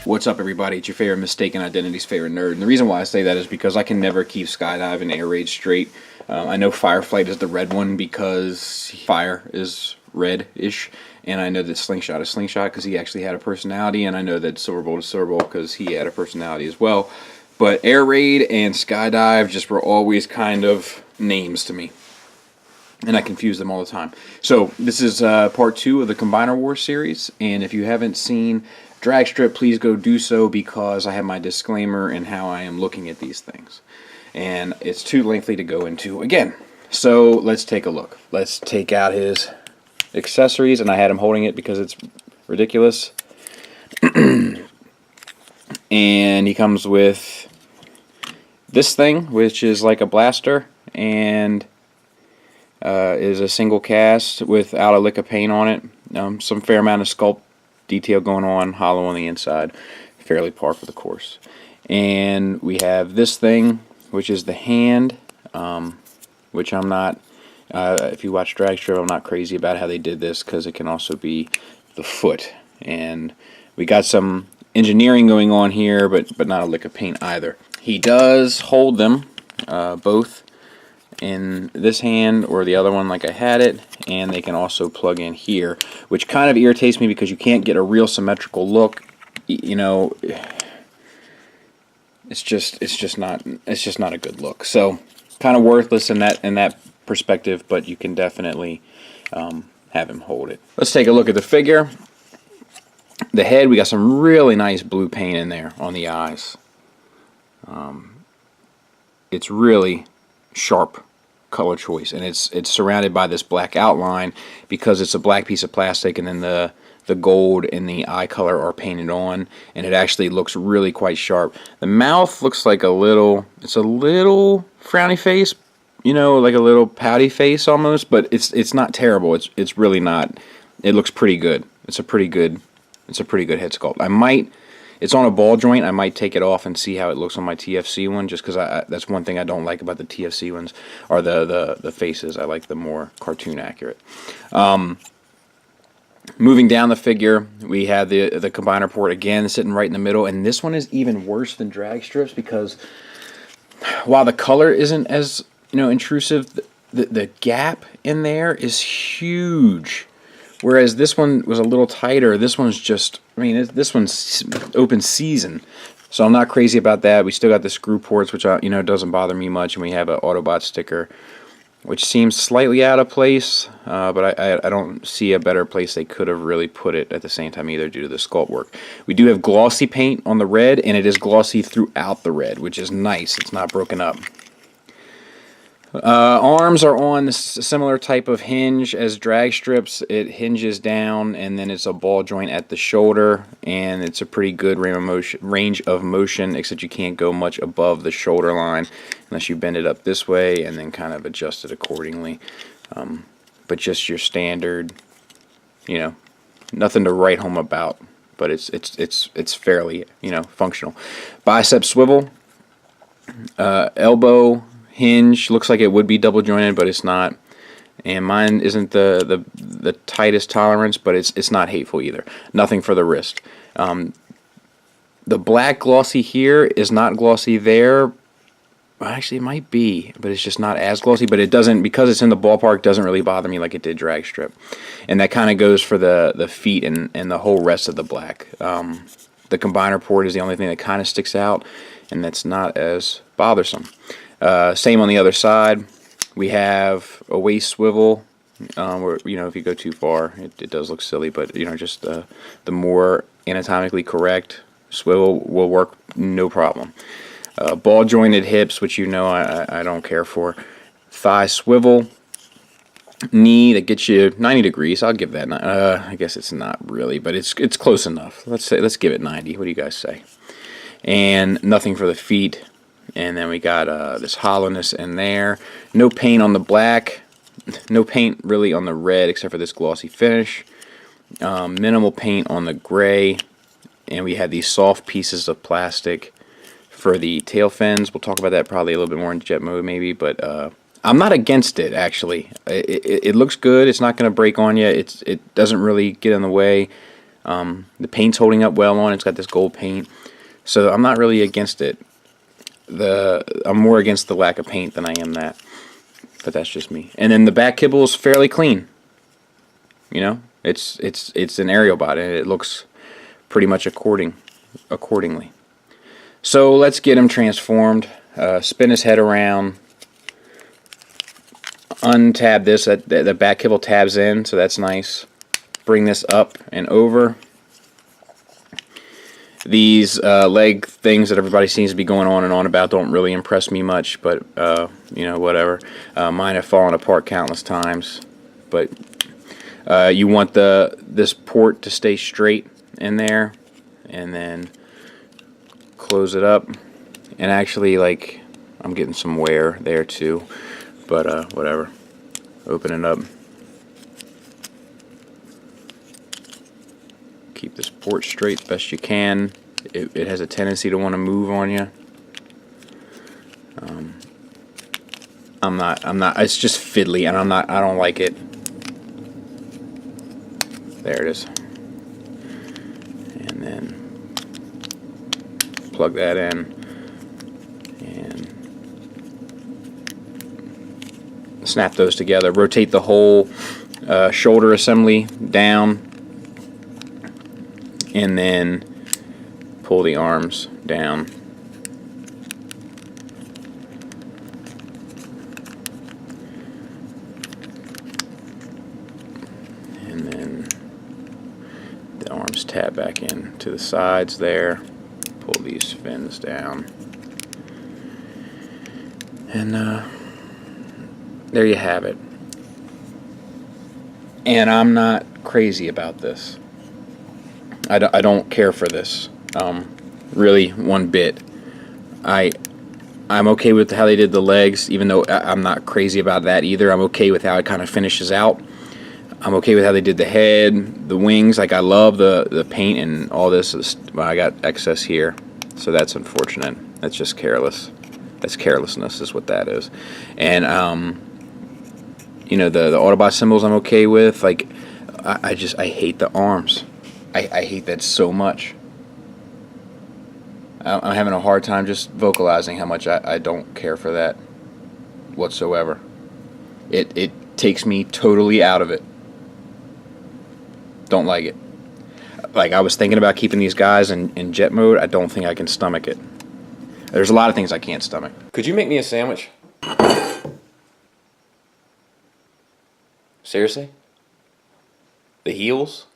What's up, everybody? It's your favorite mistaken identity's favorite nerd. And the reason why I say that is because I can never keep Skydive and Air Raid straight. I know Fireflight is the red one because fire is red-ish. And I know that Slingshot is Slingshot because he actually had a personality. And I know that Silverbolt is Silverbolt because he had a personality as well. But Air Raid and Skydive just were always kind of names to me. And I confuse them all the time. So this is part 2 of the Combiner Wars series. And if you haven't seen Drag Strip, please go do so because I have my disclaimer and how I am looking at these things. And it's too lengthy to go into again. So let's take a look. Let's take out his accessories, and I had him holding it because it's ridiculous. And he comes with this thing, which is like a blaster, and is a single cast without a lick of paint on it. Some fair amount of sculpt detail going on, hollow on the inside, fairly par for the course. And we have this thing, which is the hand, which I'm not, if you watch Drag Strip, I'm not crazy about how they did this because it can also be the foot. And we got some engineering going on here, but not a lick of paint either. He does hold them both in this hand or the other one like I had it, and they can also plug in here, which kind of irritates me because you can't get a real symmetrical look. You know, it's just not a good look. So kind of worthless in that perspective, but you can definitely have him hold it. Let's take a look at the figure. The head, we got some really nice blue paint in there on the eyes. It's really sharp color choice, and it's surrounded by this black outline because it's a black piece of plastic, and then the gold and the eye color are painted on, and it actually looks really quite sharp. The mouth looks like it's a little frowny face, you know, like a little pouty face almost, but it's not terrible. It's really not. It looks pretty good. It's a pretty good head sculpt. It's on a ball joint. I might take it off and see how it looks on my TFC one, just because that's one thing I don't like about the TFC ones, are the faces. I like them more cartoon accurate. Moving down the figure, we have the combiner port again sitting right in the middle, and this one is even worse than Drag Strips because while the color isn't as intrusive, the gap in there is huge. Whereas this one was a little tighter. This one's just, this one's open season. So I'm not crazy about that. We still got the screw ports, which doesn't bother me much. And we have an Autobot sticker, which seems slightly out of place. But I don't see a better place they could have really put it at the same time either due to the sculpt work. We do have glossy paint on the red, and it is glossy throughout the red, which is nice. It's not broken up. Arms are on a similar type of hinge as Drag Strips. It hinges down, and then it's a ball joint at the shoulder, and it's a pretty good range of motion, except you can't go much above the shoulder line unless you bend it up this way and then kind of adjust it accordingly. But just your standard, nothing to write home about, but it's fairly functional. Bicep swivel, elbow hinge, looks like it would be double jointed, but it's not. And mine isn't the tightest tolerance, but it's not hateful either. Nothing for the wrist. The black glossy here is not glossy there. Actually, it might be, but it's just not as glossy. But it doesn't, because it's in the ballpark, doesn't really bother me like it did Drag Strip. And that kind of goes for the feet and the whole rest of the black. The combiner port is the only thing that kind of sticks out, and that's not as bothersome. Same on the other side. We have a waist swivel, where if you go too far, it does look silly, but just the more anatomically correct swivel will work no problem. Ball jointed hips, which I don't care for. Thigh swivel, knee that gets you 90 degrees. I'll give that. I guess it's not really, but it's close enough. Let's give it 90. What do you guys say? And nothing for the feet. And then we got this hollowness in there. No paint on the black. No paint really on the red except for this glossy finish. Minimal paint on the gray. And we have these soft pieces of plastic for the tail fins. We'll talk about that probably a little bit more in jet mode maybe. But I'm not against it, actually. It looks good. It's not going to break on you. It doesn't really get in the way. The paint's holding up well on it. It's got this gold paint. So I'm not really against it. I'm more against the lack of paint than I am that. But that's just me. And then the back kibble is fairly clean. You know, it's an aerial bot, and it looks pretty much accordingly. So let's get him transformed. Spin his head around. Untab this. The back kibble tabs in, so that's nice. Bring this up and over. These leg things that everybody seems to be going on and on about don't really impress me much, but you know, whatever. Mine have fallen apart countless times. But you want this port to stay straight in there, and then close it up. And actually, like, I'm getting some wear there too, but whatever. Open it up. Keep this port straight as best you can. It has a tendency to want to move on you. I'm not. It's just fiddly, and I don't like it. There it is. And then plug that in, and snap those together. Rotate the whole shoulder assembly down, and then pull the arms down. And then the arms tab back in to the sides there. Pull these fins down. And there you have it. And I'm not crazy about this. I don't care for this, really, one bit. I'm okay with how they did the legs, even though I'm not crazy about that either. I'm okay with how it kind of finishes out. I'm okay with how they did the head, the wings. Like, I love the paint and all this. Well, I got excess here, so that's unfortunate. That's just careless. That's carelessness is what that is. And you know, the Autobot symbols I'm okay with. Like, I hate the arms. I hate that so much. I'm having a hard time just vocalizing how much I don't care for that whatsoever. It takes me totally out of it. Don't like it. Like, I was thinking about keeping these guys in jet mode. I don't think I can stomach it. There's a lot of things I can't stomach. Could you make me a sandwich? Seriously? The heels?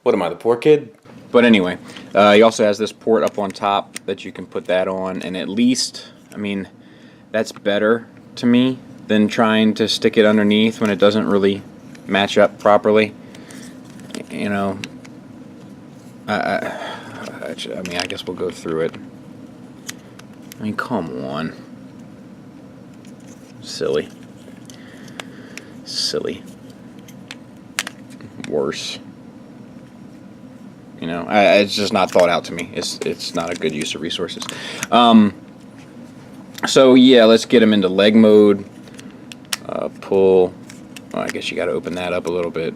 What am I, the poor kid? But anyway, he also has this port up on top that you can put that on, and at least, I mean, that's better to me than trying to stick it underneath when it doesn't really match up properly. You know, I mean, I guess we'll go through it. I mean, come on. Silly. Worse. You know, it's just not thought out to me. It's not a good use of resources. So yeah, let's get him into leg mode. Pull. Well, I guess you got to open that up a little bit.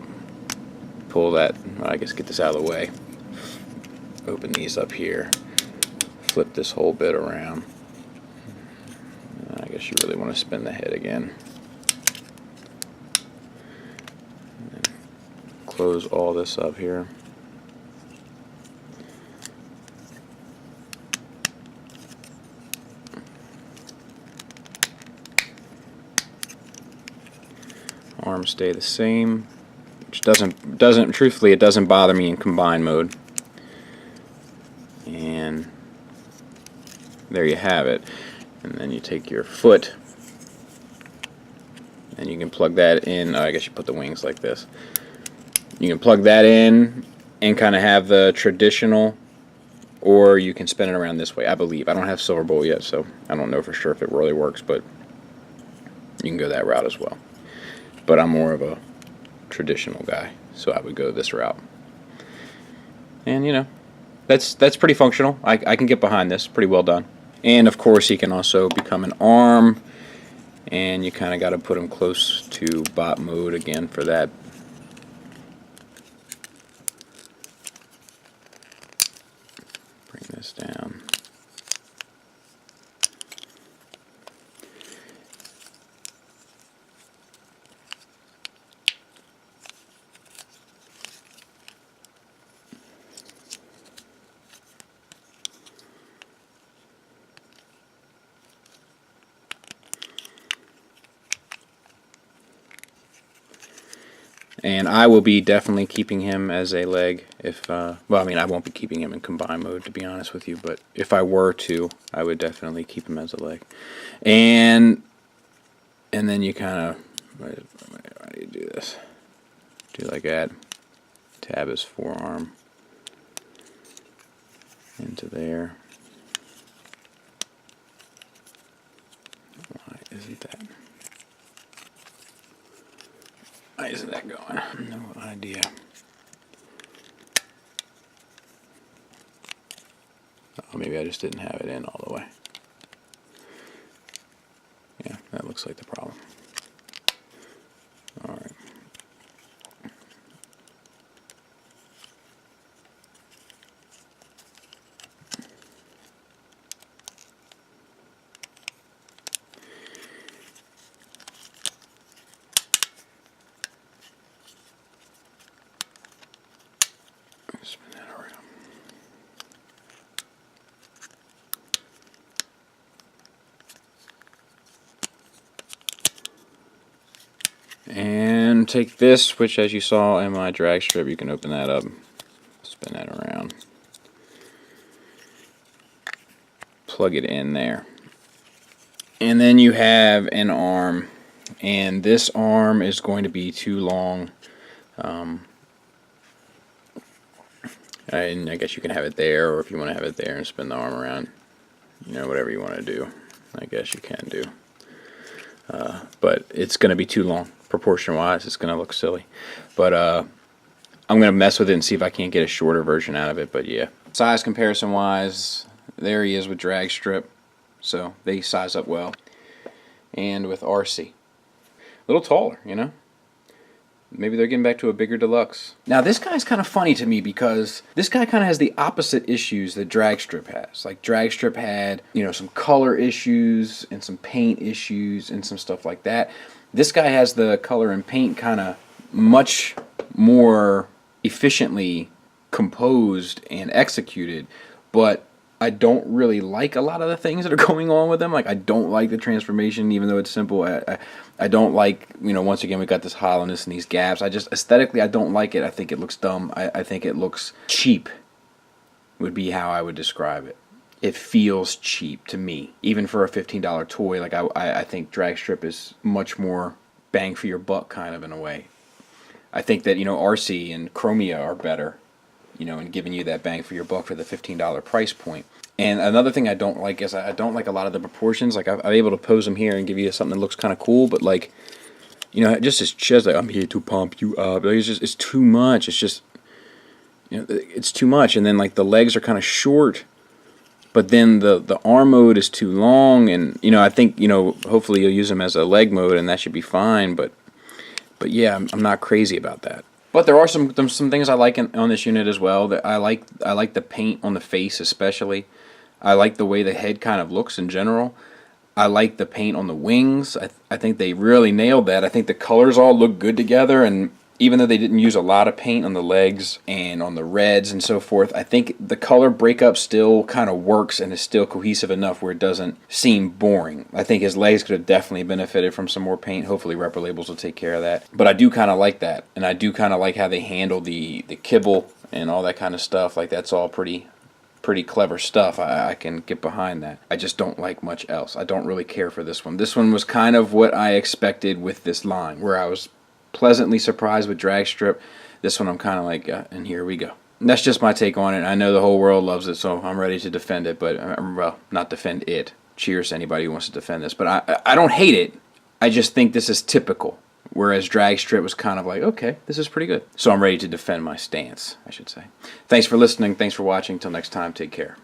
Pull that. Well, I guess get this out of the way. Open these up here. Flip this whole bit around. I guess you really want to spin the head again. And close all this up here. Arms stay the same, which doesn't truthfully, it doesn't bother me in combine mode. And there you have it. And then you take your foot and you can plug that in. I guess you put the wings like this. You can plug that in and kind of have the traditional or you can spin it around this way, I believe. I don't have Silver Bowl yet, so I don't know for sure if it really works, but you can go that route as well. But I'm more of a traditional guy, so I would go this route. And, you know, that's pretty functional. I can get behind this. Pretty well done. And, of course, he can also become an arm, and you kind of got to put him close to bot mode again for that. Bring this down. And I will be definitely keeping him as a leg if, well, I mean, I won't be keeping him in combine mode, to be honest with you, but if I were to, I would definitely keep him as a leg. And then you kind of, how do you do this? Do like that. Tab his forearm into there. Why isn't that? Why isn't that going? No idea. Oh, maybe I just didn't have it in all the way. Yeah, that looks like the problem. All right. Spin that around. And take this, which as you saw in my drag strip, you can open that up, spin that around, plug it in there. And then you have an arm, and this arm is going to be too long. And I guess you can have it there, or if you want to have it there and spin the arm around, you know, whatever you want to do, I guess you can do. But it's going to be too long. Proportion-wise, it's going to look silly. But I'm going to mess with it and see if I can't get a shorter version out of it. But yeah, size comparison-wise, there he is with drag strip. So they size up well. And with RC, a little taller, you know. Maybe they're getting back to a bigger deluxe. Now this guy's kind of funny to me because this guy kind of has the opposite issues that drag strip has. Like drag strip had, you know, some color issues and some paint issues and some stuff like that. This guy has the color and paint kind of much more efficiently composed and executed, but I don't really like a lot of the things that are going on with them. Like, I don't like the transformation, even though it's simple. I don't like, you know, once again, we got this hollowness and these gaps. I just, aesthetically, I don't like it. I think it looks dumb. I think it looks cheap, would be how I would describe it. It feels cheap to me. Even for a $15 toy, like, I think drag strip is much more bang for your buck, kind of, in a way. I think that, you know, RC and Chromia are better, you know, and giving you that bang for your buck for the $15 price point. And another thing I don't like is I don't like a lot of the proportions. Like, I'm able to pose them here and give you something that looks kind of cool, but, like, you know, just his chest, like, I'm here to pump you up. Like, it's too much. It's just, you know, it's too much. And then, like, the legs are kind of short, but then the arm mode is too long. And, you know, I think, you know, hopefully you'll use them as a leg mode and that should be fine. But yeah, I'm not crazy about that. But there are some things I like on this unit as well. That I like the paint on the face especially. I like the way the head kind of looks in general. I like the paint on the wings. I think they really nailed that. I think the colors all look good together, and even though they didn't use a lot of paint on the legs and on the reds and so forth, I think the color breakup still kind of works and is still cohesive enough where it doesn't seem boring. I think his legs could have definitely benefited from some more paint. Hopefully Repro Labels will take care of that. But I do kind of like that, and I do kind of like how they handle the kibble and all that kind of stuff. Like, that's all pretty clever stuff. I can get behind that. I just don't like much else. I don't really care for this one. This one was kind of what I expected with this line, where I was pleasantly surprised with drag strip. This one I'm kind of like, and here we go. That's just my take on it. I know the whole world loves it, so I'm ready to defend it. But well, not defend it. Cheers to anybody who wants to defend this. But I don't hate it. I just think this is typical. Whereas drag strip was kind of like, okay, this is pretty good. So I'm ready to defend my stance, I should say. Thanks for listening. Thanks for watching. Till next time, take care.